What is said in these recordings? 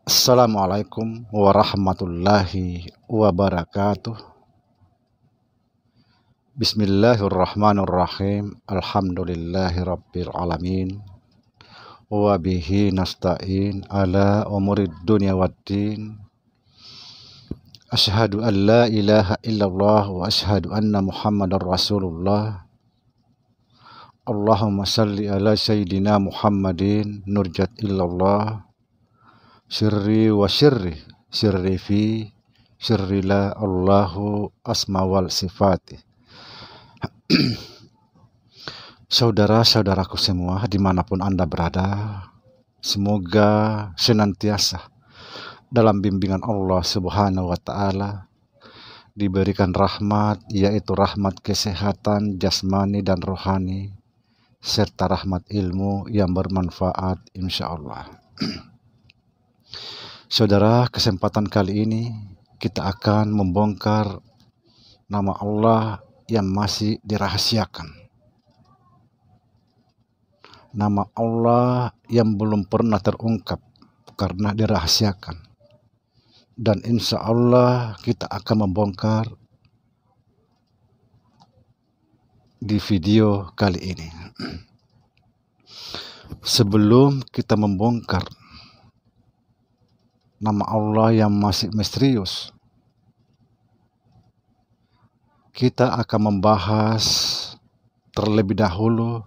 Assalamualaikum warahmatullahi wabarakatuh. Bismillahirrahmanirrahim. Alhamdulillahi rabbil alamin. Wa bihi nasta'in ala umurid dunya waddin. Asyhadu an la ilaha illallah wa asyhadu anna Muhammadar Rasulullah. Allahumma salli ala sayyidina Muhammadin nurjat illallah. Sirri wa sirri fi sirri la Allahu asma wal sifati. Saudara-saudaraku semua dimanapun Anda berada, semoga senantiasa dalam bimbingan Allah Subhanahu wa Ta'ala diberikan rahmat, yaitu rahmat kesehatan jasmani dan rohani, serta rahmat ilmu yang bermanfaat insya Allah. Saudara, kesempatan kali ini kita akan membongkar nama Allah yang masih dirahasiakan. Nama Allah yang belum pernah terungkap karena dirahasiakan. Dan insya Allah kita akan membongkar di video kali ini. Sebelum kita membongkar nama Allah yang masih misterius, kita akan membahas terlebih dahulu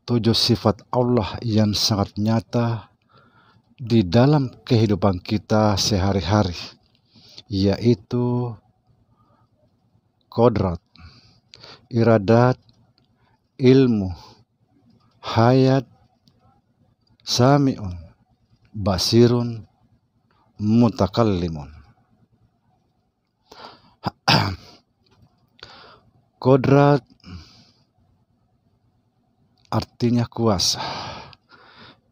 7 sifat Allah yang sangat nyata di dalam kehidupan kita sehari-hari, yaitu kodrat, iradat, ilmu, hayat, sami'un, basirun, mutakallimun. Kodrat artinya kuasa,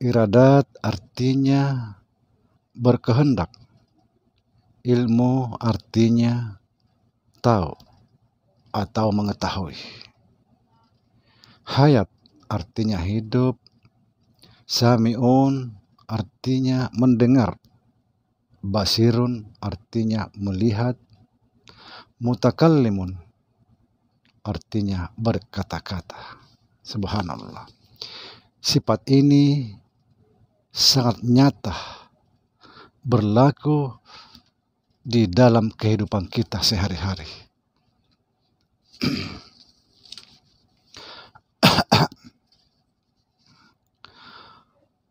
iradat artinya berkehendak, ilmu artinya tahu atau mengetahui, hayat artinya hidup, sami'un artinya mendengar, basirun artinya melihat, mutakallimun artinya berkata-kata. Subhanallah. Sifat ini sangat nyata berlaku di dalam kehidupan kita sehari-hari.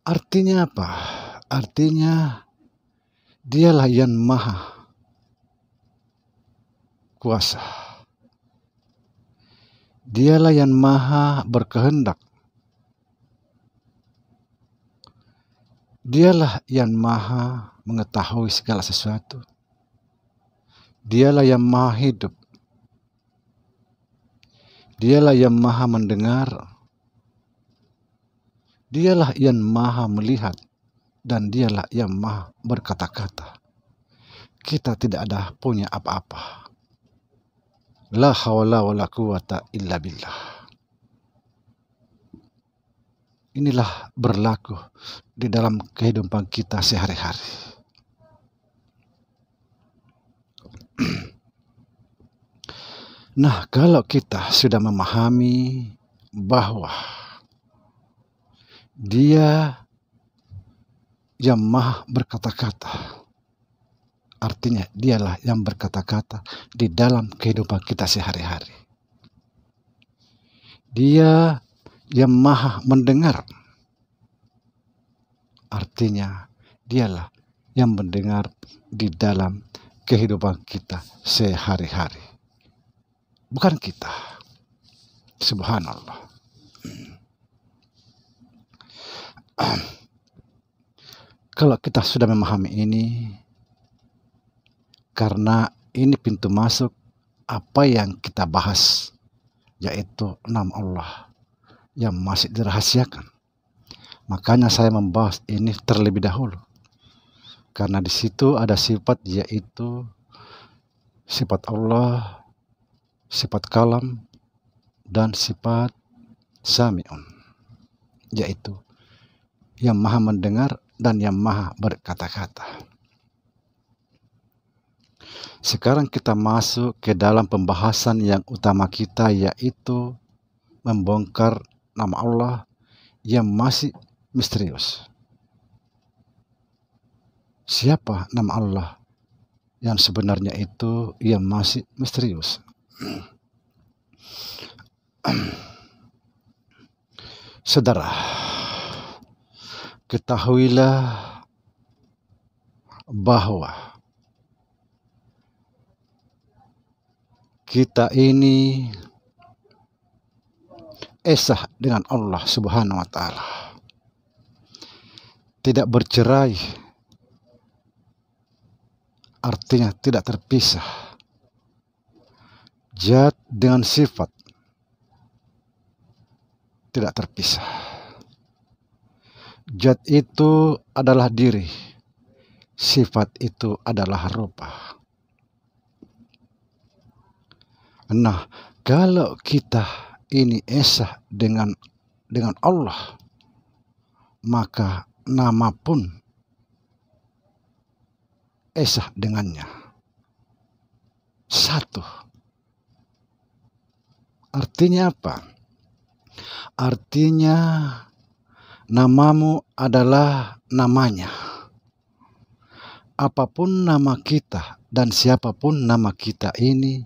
Artinya apa? Artinya dialah yang maha kuasa. Dialah yang maha berkehendak. Dialah yang maha mengetahui segala sesuatu. Dialah yang maha hidup. Dialah yang maha mendengar. Dialah yang maha melihat. Dan dialah yang maha berkata-kata. Kita tidak ada punya apa-apa. La hawla wa la quwata illa billah. Inilah berlaku di dalam kehidupan kita sehari-hari. Nah, kalau kita sudah memahami bahwa Dia yang maha berkata-kata, artinya dialah yang berkata-kata di dalam kehidupan kita sehari-hari. Dia yang maha mendengar, artinya dialah yang mendengar di dalam kehidupan kita sehari-hari. Bukan kita. Subhanallah. Kalau kita sudah memahami ini, karena ini pintu masuk apa yang kita bahas, yaitu nama Allah yang masih dirahasiakan. Makanya saya membahas ini terlebih dahulu. Karena di situ ada sifat, yaitu sifat Allah, sifat kalam, dan sifat sami'un, yaitu yang maha mendengar dan yang maha berkata-kata. Sekarang kita masuk ke dalam pembahasan yang utama kita, yaitu membongkar nama Allah yang masih misterius. Siapa nama Allah yang sebenarnya itu yang masih misterius? Saudara, ketahuilah bahwa kita ini esa dengan Allah Subhanahu wa Ta'ala, tidak bercerai, artinya tidak terpisah. Zat dengan sifat tidak terpisah. Zat itu adalah diri, sifat itu adalah rupa. Nah, kalau kita ini esa dengan Allah, maka nama pun esa dengannya. Satu. Artinya apa? Artinya namamu adalah namanya. Apapun nama kita dan siapapun nama kita ini,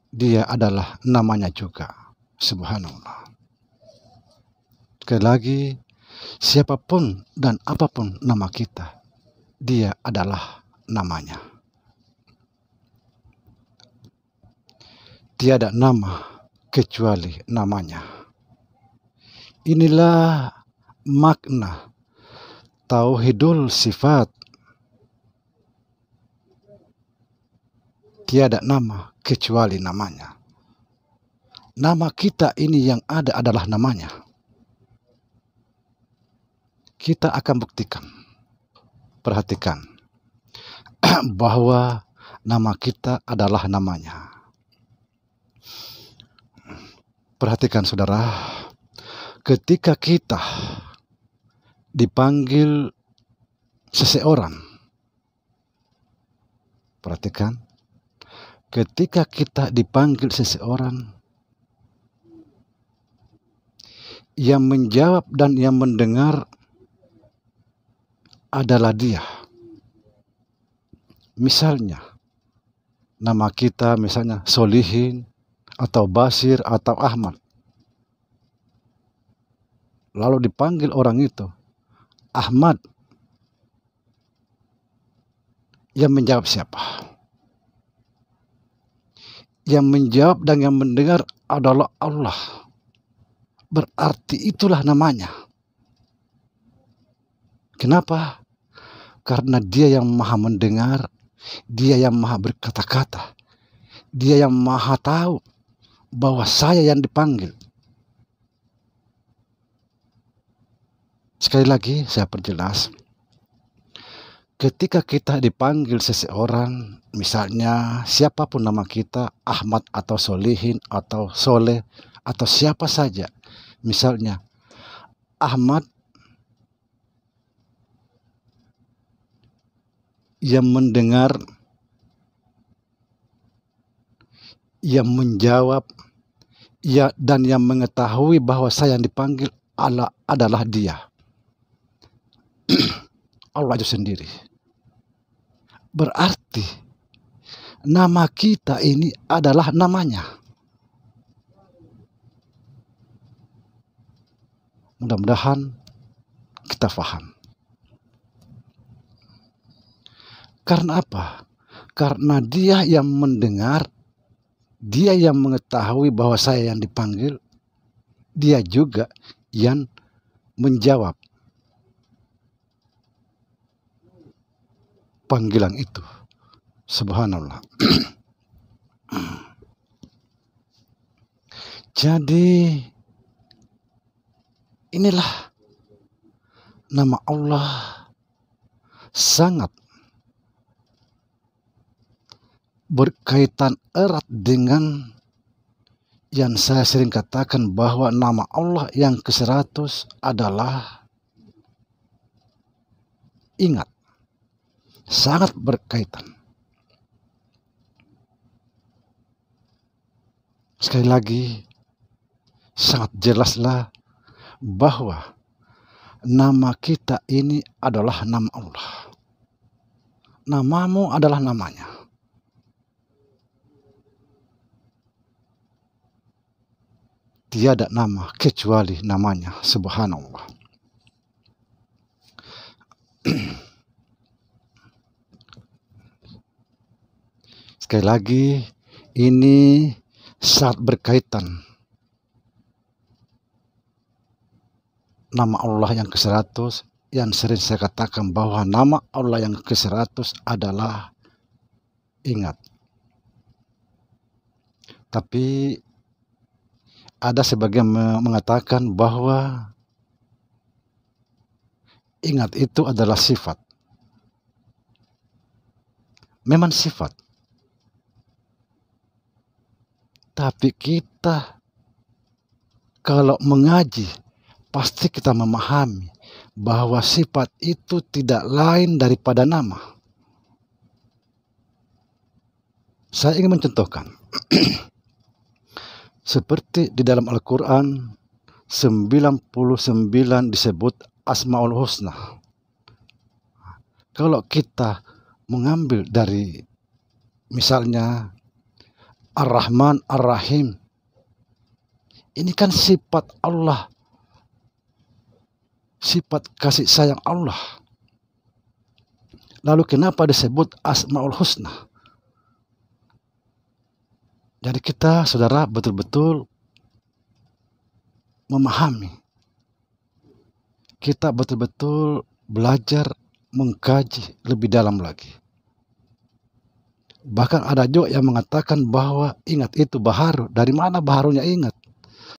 dia adalah namanya juga. Subhanallah. Sekali lagi, siapapun dan apapun nama kita, dia adalah namanya. Tiada nama kecuali namanya. Inilah makna tauhidul sifat. Tiada nama kecuali namanya. Nama kita ini yang ada adalah namanya. Kita akan buktikan. Perhatikan bahwa nama kita adalah namanya. Perhatikan saudara, ketika kita dipanggil seseorang, perhatikan, ketika kita dipanggil seseorang, yang menjawab dan yang mendengar adalah dia. Misalnya, nama kita misalnya Solihin, atau Basir, atau Ahmad. Lalu dipanggil orang itu, Ahmad. Yang menjawab siapa? Yang menjawab dan yang mendengar adalah Allah. Berarti itulah namanya. Kenapa? Karena dia yang maha mendengar, dia yang maha berkata-kata, dia yang maha tahu bahwa saya yang dipanggil. Sekali lagi saya perjelas. Ketika kita dipanggil seseorang, misalnya siapapun nama kita, Ahmad atau Solihin atau Soleh atau siapa saja. Misalnya Ahmad, yang mendengar, yang menjawab, ya, dan yang mengetahui bahwa saya yang dipanggil Allah adalah dia. Allah itu sendiri. Berarti nama kita ini adalah namanya. Mudah-mudahan kita paham. Karena apa? Karena dia yang mendengar, dia yang mengetahui bahwa saya yang dipanggil, dia juga yang menjawab panggilan itu. Subhanallah. Jadi inilah nama Allah sangat berkaitan erat dengan yang saya sering katakan bahwa nama Allah yang ke-100 adalah ingat, sangat berkaitan. Sekali lagi, sangat jelaslah bahwa nama kita ini adalah nama Allah. Namamu adalah namanya. Tiada nama kecuali namanya, subhanallah. Sekali lagi, ini sangat berkaitan. Nama Allah yang ke-100 yang sering saya katakan bahwa nama Allah yang ke-100 adalah ingat. Tapi ada sebagian mengatakan bahwa ingat itu adalah sifat. Memang sifat. Tapi kita kalau mengaji pasti kita memahami bahwa sifat itu tidak lain daripada nama. Saya ingin mencontohkan. Seperti di dalam Al-Quran 99 disebut Asmaul Husna. Kalau kita mengambil dari misalnya Ar-Rahman, Ar-Rahim, ini kan sifat Allah, sifat kasih sayang Allah. Lalu kenapa disebut Asmaul Husna? Jadi kita, saudara, betul-betul memahami. Kita betul-betul belajar mengkaji lebih dalam lagi. Bahkan ada juga yang mengatakan bahwa ingat itu baharu. Dari mana baharunya ingat?